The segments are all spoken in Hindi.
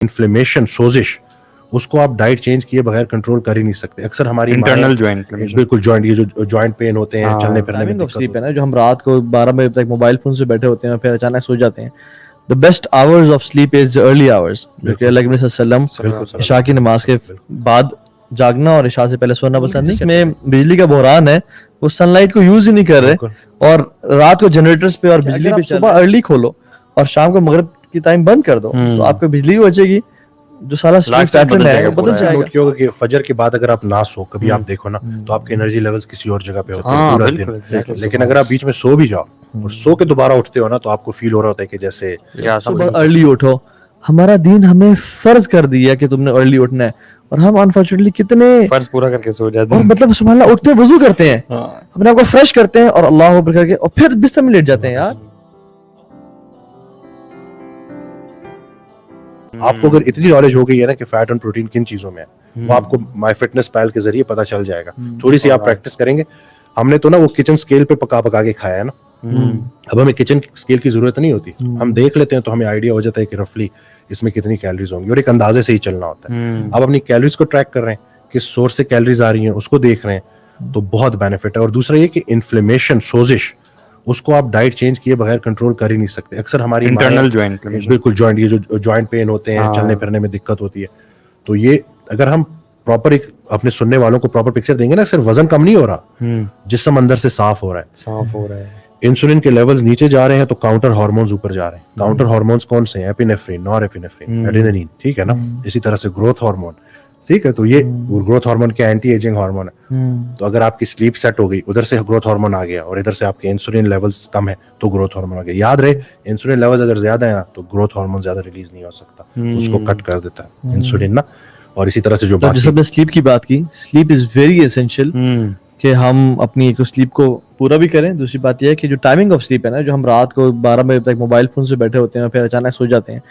इन्फ्लेमेशन, सोजिश, उसको आप डाइट चेंज किए बगैर कंट्रोल कर ही नहीं सकते। अक्सर हमारी इंटरनल जॉइंट, बिल्कुल जॉइंट, ये जो जॉइंट पेन होते हैं, चलने फिरने में दिक्कत स्लीप है ना, जो हम रात को 12 बजे तक मोबाइल फोन से बैठे होते हैं और फिर अचानक सो जाते हैं। The best hours of sleep is early hours, जो कि अल्लाह के नबी सल्लल्लाहु अलैहि वसल्लम इशा की नमाज के बाद जागना और इशा से पहले सोना पसंद नहीं। इसमें बिजली का बहरान है, वो सनलाइट को यूज ही नहीं कर रहे और रात को जनरेटर्स पे और बिजली पे सुबह अर्ली खोलो और शाम को मगरिब की टाइम बंद कर दो, तो आपको बिजली भी बचेगी, जो सारा स्लीप पैटर्न है वो बदल जाएगा। नोट किया होगा कि फजर के बाद अगर आप ना सो, कभी आप देखो ना, तो आपके एनर्जी लेवल्स किसी और जगह पे होते हैं पूरा दिन। लेकिन अगर आप बीच में सो भी जाओ और सो के दोबारा उठते हो ना, तो आपको फील हो रहा होता है कि जैसे सुबह अर्ली उठो। हमारा दीन हमें फर्ज कर दिया कि तुमने अर्ली उठना है, और हम अनफॉर्चुनेटली कितने फर्ज पूरा करके सो जाते हैं। और मतलब सुबह अल्लाह उठते वजू करते हैं, अपने आप को फ्रेश करते हैं और अल्लाह अकबर करके और फिर बिस्तर में लेट जाते हैं। यार आपको अगर इतनी नॉलेज हो गई है ना कि फैट एंड प्रोटीन किन चीजों में है, वो आपको माय फिटनेस पैल के जरिए पता चल जाएगा। थोड़ी सी आप प्रैक्टिस करेंगे। हमने तो ना वो किचन स्केल पे पका पका के खाया है ना, अब हमें किचन स्केल की जरूरत नहीं होती। हम देख लेते हैं तो हमें आइडिया हो जाता है कि रफली इसमें कितनी कैलोरीज होंगी और एक अंदाजे से ही चलना होता है। अब अपनी कैलोरीज को ट्रैक कर रहे हैं, किस सोर्स से कैलोरीज आ रही हैं उसको देख रहे हैं, तो बहुत बेनिफिट है। और दूसरा ये कि इन्फ्लेमेशन, सोजिश, उसको आप डाइट चेंज किए बगैर कंट्रोल कर ही नहीं सकते। अक्सर हमारी इंटरनल जॉइंट, बिल्कुल जॉइंट, ये जो जॉइंट पेन होते हैं, चलने फिरने में दिक्कत होती है, तो ये अगर हम प्रॉपर एक अपने सुनने वालों को प्रॉपर पिक्चर देंगे ना, सिर्फ वजन कम नहीं हो रहा, जिस्म अंदर से साफ हो रहा है। इंसुलिन के लेवल्स नीचे जा रहे हैं तो काउंटर हार्मोन्स ऊपर जा रहे हैं। काउंटर हार्मोन्स कौन से हैं? एपिनेफ्रिन, नॉरएपिनेफ्रिन, एड्रेनालिन, ठीक है ना। इसी तरह से ग्रोथ हार्मोन, ठीक है, तो ये ग्रोथ हार्मोन क्या एंटी एजिंग हार्मोन है। तो अगर आपकी स्लीप सेट हो गई, उधर से ग्रोथ हार्मोन आ गया और इधर से आपके इंसुलिन लेवल्स कम है तो ग्रोथ हार्मोन आ गया। याद रहे, इंसुलिन लेवल्स अगर ज्यादा है ना तो ग्रोथ हार्मोन ज्यादा रिलीज नहीं हो सकता, उसको कट कर देता है इंसुलिन ना। और इसी तरह से जो जैसे आपने स्लीप की बात की, स्लीप इज वेरी एसेंशियल कि हम अपनी एक तो स्लीप को पूरा भी करें। दूसरी बात यह है कि जो टाइमिंग ऑफ स्लीप है ना, जो हम रात को 12 बजे तक मोबाइल फोन से बैठे होते हैं और फिर अचानक सो जाते हैं।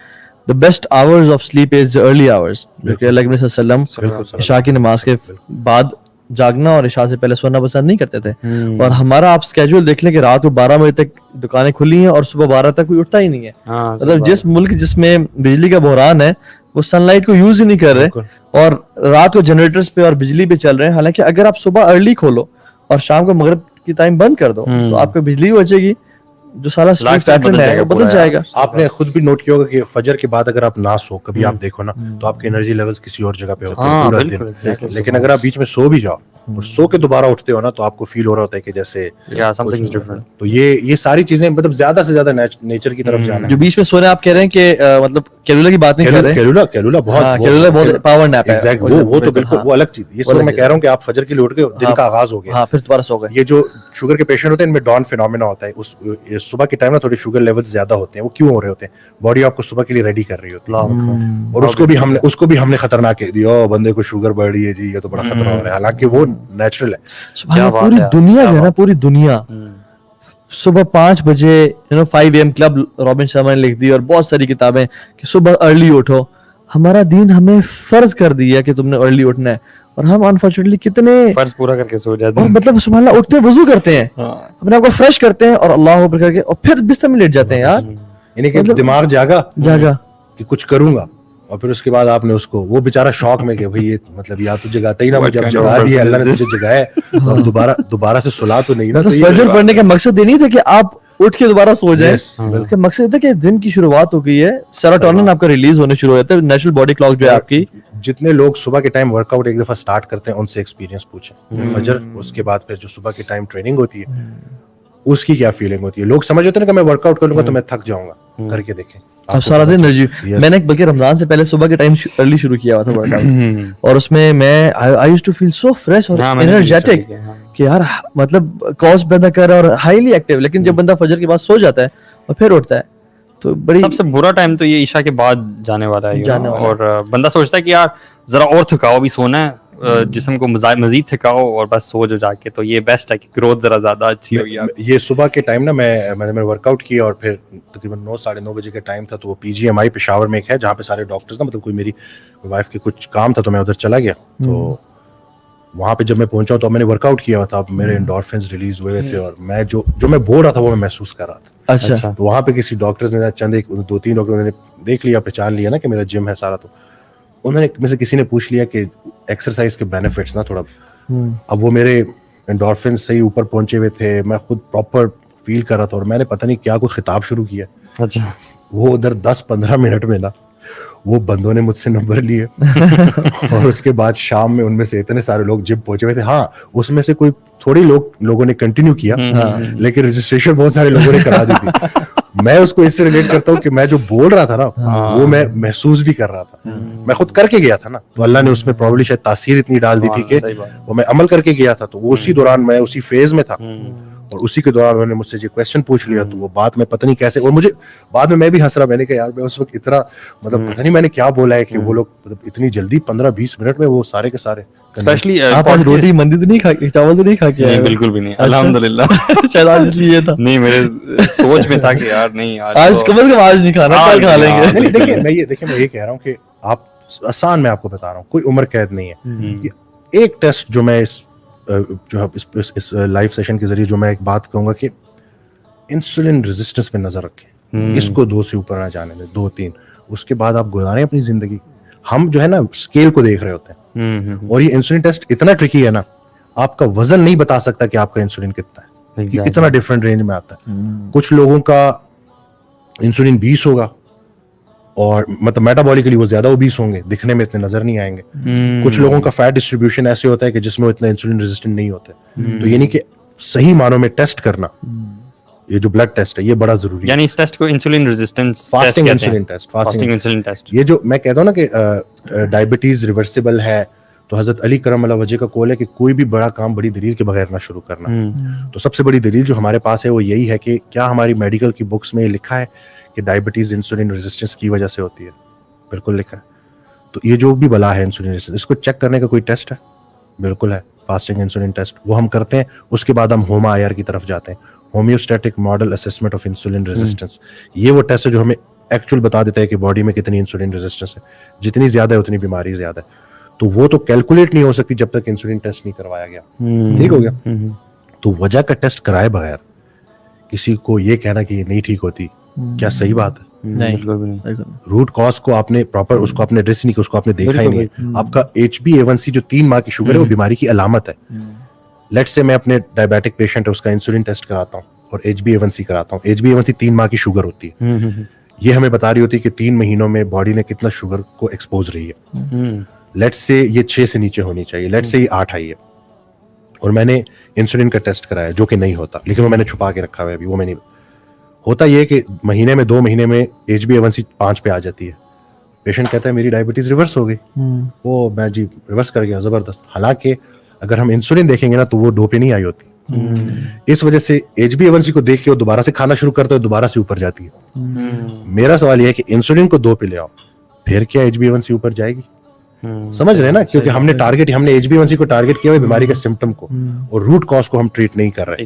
The best hours of sleep is early hours, जो कि अल्लाह के नबी सल्लल्लाहु अलैहि वसल्लम इशा की नमाज के बाद जागना और इशा से पहले सोना पसंद नहीं करते थे। और हमारा आप स्केड्यूल देख लें कि रात को 12 बजे तक दुकानें खुली हैं और सुबह 12 तक कोई उठता ही नहीं है। मतलब जिस मुल्क जिसमें बिजली का बहरान है, वो सनलाइट को यूज ही नहीं कर रहे और रात को जनरेटर्स पे और बिजली पे चल रहे हैं। हालांकि अगर आप सुबह अर्ली खोलो और शाम को मगरिब की टाइम बंद कर दो, तो आपको बिजली बचेगी, जो सारा स्लीप पैटर्न है वो बदल जाएगा। आपने खुद भी नोट किया होगा कि फजर के बाद अगर आप ना सो, कभी आप देखो ना, तो आपके एनर्जी लेवल्स किसी और जगह पे होते हैं पूरा दिन। लेकिन अगर आप बीच में सो भी जाओ और सो के दोबारा उठते हो ना, तो आपको फील हो रहा होता है कि जैसे समथिंग डिफरेंट। तो ये सारी चीजें मतलब ज्यादा से ज्यादा नेचर की तरफ जाना है। जो बीच में सोने आप कह रहे हैं कि मतलब कैलुला की बात नहीं कर रहे। कैलुला बहुत पावर नैप है। एग्जैक्ट, वो तो बिल्कुल वो अलग चीज। ये सब मैं कह रहा हूँ कि आप फजर के लिए उठ के दिन का आगाज हो गया, फिर दोबारा सो गए। ये जो शुगर के पेशेंट होते हैं, इनमें डॉन फिनोमेना होता है। उस सुबह के टाइम ना थोड़ी शुगर लेवल्स ज्यादा होते हैं। वो क्यों हो रहे होते हैं? बॉडी आपको सुबह के लिए रेडी कर रही होती है, और उसको भी हमने खतरनाक कह दिया, बंदे को शुगर बढ़ रही है जी, ये तो बड़ा खतरा हो रहा है। हालांकि वो नेचुरल है। पूरी दुनिया जो है ना, पूरी दुनिया सुबह 5 बजे 5 AM क्लब रॉबिन शर्मा ने लिख दी और बहुत सारी किताबें कि सुबह अर्ली उठो। हमारा दीन हमें फर्ज कर दिया कि तुमने अर्ली उठना है, और हम अनफॉर्चुनेटली कितने फर्ज पूरा करके सो जाते हैं। और मतलब सुबह अल्लाह उठते वजू करते हैं, अपने आप को फ्रेश करते हैं और अल्लाह अकबर करके और फिर बिस्तर में लेट जाते हैं। यार यानी कि दिमाग जागा कि कुछ करूंगा, और फिर उसके बाद आपने उसको, वो बेचारा शौक में कि भाई ये मतलब या तो जगाता ही ना, मुझे अब जगा दिया अल्लाह ने, तुझे जगाया और दोबारा से सुला तो नहीं ना। तो फजर पढ़ने का मकसद ये नहीं था कि आप उठ के दोबारा सो जाए, बल्कि मकसद ये था कि दिन की शुरुआत हो गई है, सेरोटोनिन आपका रिलीज होने शुरू हो जाता है, नेचुरल बॉडी क्लॉक जो है आपकी। जितने लोग सुबह के टाइम वर्कआउट एक दफा स्टार्ट करते हैं, उनसे एक्सपीरियंस पूछें। फजर उसके बाद फिर जो सुबह के टाइम ट्रेनिंग होती है, उसकी क्या फीलिंग होती है। लोग समझ होते हैं ना कि मैं वर्कआउट करूंगा तो मैं थक जाऊंगा, करके देखें आप सारा दिन एनर्जी। मैंने बल्कि रमजान से पहले सुबह के टाइम अर्ली शुरू किया हुआ था वर्कआउट, और उसमें मैं I used to feel so fresh और एनर्जेटिक कि यार मतलब कॉज पैदा कर और हाईली एक्टिव। लेकिन जब बंदा फजर के बाद सो जाता है और फिर उठता है, तो बड़ी सबसे बुरा टाइम तो ये ईशा के बाद जाने वाला है। और बंदा सोचता है कि यार जरा और थकाओ, अभी सोना है, जिस्म को मजीद थकाओ और बस सो जो जाके। तो ये बेस्ट है कि ग्रोथ जरा ज्यादा अच्छी होगी। ये सुबह के टाइम ना मैंने वर्कआउट किया और फिर तकरीबन 9-9:30 बजे का टाइम था, तो वो PGMI पेशावर में एक है जहाँ पे सारे डॉक्टर्स ना, मतलब कोई मेरी वाइफ के कुछ काम था तो मैं उधर चला गया। तो वहां पे जब मैं पहुंचा तो मैंने वर्कआउट किया था, मेरे एंडोर्फिन्स रिलीज हुए थे और मैं जो मैं बोल रहा था वो मैं महसूस कर रहा था। अच्छा। तो वहां पे किसी डॉक्टर्स ने चंद एक 2-3 डॉक्टरों ने देख लिया, पहचान लिया ना कि मेरा जिम है सारा, तो उन्होंने में से किसी ने पूछ लिया कि एक्सरसाइज के बेनिफिट्स ना थोड़ा। अब वो मेरे एंडोर्फिन्स सही ऊपर पहुंचे हुए थे, मैं खुद प्रॉपर फील कर रहा था और मैंने पता नहीं क्या कोई खिताब शुरू किया। अच्छा। वो उधर 10-15 मिनट में ना वो बंदों ने मुझसे नंबर लिए और उसके बाद शाम में उनमें से इतने सारे लोग जिम पहुंचे हुए थे। हाँ, उसमें से कोई थोड़ी लोगों ने कंटिन्यू किया, लेकिन रजिस्ट्रेशन बहुत सारे लोगों ने करा दी थी। मैं उसको इससे रिलेट करता हूँ कि मैं जो बोल रहा था ना वो मैं महसूस भी कर रहा था, मैं खुद करके गया था ना, तो अल्लाह ने उसमें प्रॉब्ली शायद तासीर इतनी डाल दी थी कि वो मैं अमल करके गया था। तो वो उसी दौरान मैं उसी फेज में था और उसी के दौरान उन्होंने मुझसे जो क्वेश्चन पूछ लिया, तो वो बात में पता नहीं कैसे, और मुझे बाद में मैं भी हंस रहा, मैंने कहा यार मैं उस वक्त इतना मतलब पता नहीं मैंने क्या बोला है कि वो लोग मतलब इतनी जल्दी 15-20 मिनट में वो सारे के सारे। स्पेशली आप आज रोटी मंदी तो नहीं खा के, चावल तो नहीं खा के आए? नहीं, बिल्कुल भी नहीं, अल्हम्दुलिल्लाह। शायद आज इसलिए था। नहीं, मेरे सोच में था कि यार नहीं आज कम से कम आज नहीं खाना, कल खा लेंगे। नहीं, देखिए मैं ये कह रहा हूँ कि आप आसान, मैं आपको बता रहा हूँ, कोई उम्र कैद नहीं है। एक टेस्ट जो मैं इस लाइव सेशन के जरिए जो मैं एक बात कहूंगा कि इंसुलिन रेजिस्टेंस पे नजर रखें, इसको 2 से ऊपर ना जाने दें, 2-3, उसके बाद आप गुजारें अपनी जिंदगी। हम जो है ना स्केल को देख रहे होते हैं और ये इंसुलिन टेस्ट इतना ट्रिकी है ना, आपका वजन नहीं बता सकता कि आपका इंसुलिन कितना है। ये इतना डिफरेंट रेंज में आता है। कुछ लोगों का इंसुलिन 20 होगा और मतलब मेटाबॉलिकली वो ज्यादा ओबीस होंगे, दिखने में इतने नजर नहीं आएंगे। कुछ लोगों का फैट डिस्ट्रीब्यूशन ऐसे होता है कि जिसमें वो इतना इंसुलिन रेजिस्टेंट नहीं होते। तो ये नहीं कि सही मानों में टेस्ट करना, ये जो ब्लड टेस्ट है ये बड़ा जरूरी है। यानी इस टेस्ट को insulin resistance fasting insulin test, fasting insulin test. ये जो मैं कहता हूँ ना कि डायबिटीज रिवर्सिबल है, तो हजरत अली करम अल्लाह वजह का कौल है कि कोई भी बड़ा काम बड़ी दलील के बगैर ना शुरू करना। तो सबसे बड़ी दलील जो हमारे पास है वो यही है कि क्या हमारी मेडिकल की बुक्स में लिखा है कि डायबिटीज इंसुलिन रेजिस्टेंस की वजह से होती है? बिल्कुल लिखा है। तो ये जो भी बला है इंसुलिन रेजिस्टेंस, इसको चेक करने का कोई टेस्ट है? बिल्कुल है, फास्टिंग इंसुलिन टेस्ट, वो हम करते हैं। उसके बाद हम होमा IR की तरफ जाते हैं, homeostatic model assessment of insulin resistance. ये वो टेस्ट है जो हमें एक्चुअल बता देता है कि बॉडी में कितनी इंसुलिन रेजिस्टेंस है, जितनी ज्यादा है उतनी बीमारी ज्यादा है। तो वो तो कैलकुलेट नहीं हो सकती जब तक इंसुलिन टेस्ट नहीं करवाया गया। ठीक हो गया? तो वजह का टेस्ट कराए बगैर किसी को ये कहना कि ये नहीं ठीक होती, क्या सही बात है? नहीं, बिल्कुल भी नहीं। रूट कॉज को आपने प्रॉपर उसको आपने एड्रेस नहीं किया, उसको आपने देखा ही नहीं। आपका HbA1c जो 3 माह की शुगर है वो बीमारी की अलामत है। लेट्स से मैं अपने डायबिटिक पेशेंट है उसका इंसुलिन टेस्ट कराता हूँ और HbA1c कराता हूँ। HbA1c 3 माह की शुगर होती है, ये हमें बता रही होती है कि 3 महीनों में बॉडी ने कितना शुगर को एक्सपोज रही है। लेट्स से ये 6 से नीचे होनी चाहिए, लेट्स से ये 8 आई है और मैंने इंसुलिन का टेस्ट कराया जो कि नहीं होता, लेकिन वो मैंने छुपा के रखा हुआ है अभी, वो मैं नहीं होता। ये कि महीने में 2 महीने में HbA1c 5 पे आ जाती है। पेशेंट कहता है मेरी डायबिटीज रिवर्स हो गई। वो मैं जी रिवर्स कर गया जबरदस्त। हालांकि अगर हम इंसुलिन देखेंगे ना तो वो 2 पे नहीं आई होती। इस वजह से HbA1c को देख के वो दोबारा से खाना शुरू करता है, दोबारा से ऊपर जाती है। मेरा सवाल यह है कि इंसुलिन को 2 पे ले आओ, फिर क्या HbA1c ऊपर जाएगी? समझ रहे हैं ना, क्योंकि हमने HbA1c को टारगेट किया हुआ बीमारी के सिम्टम को और रूट कॉज को हम ट्रीट नहीं कर रहे।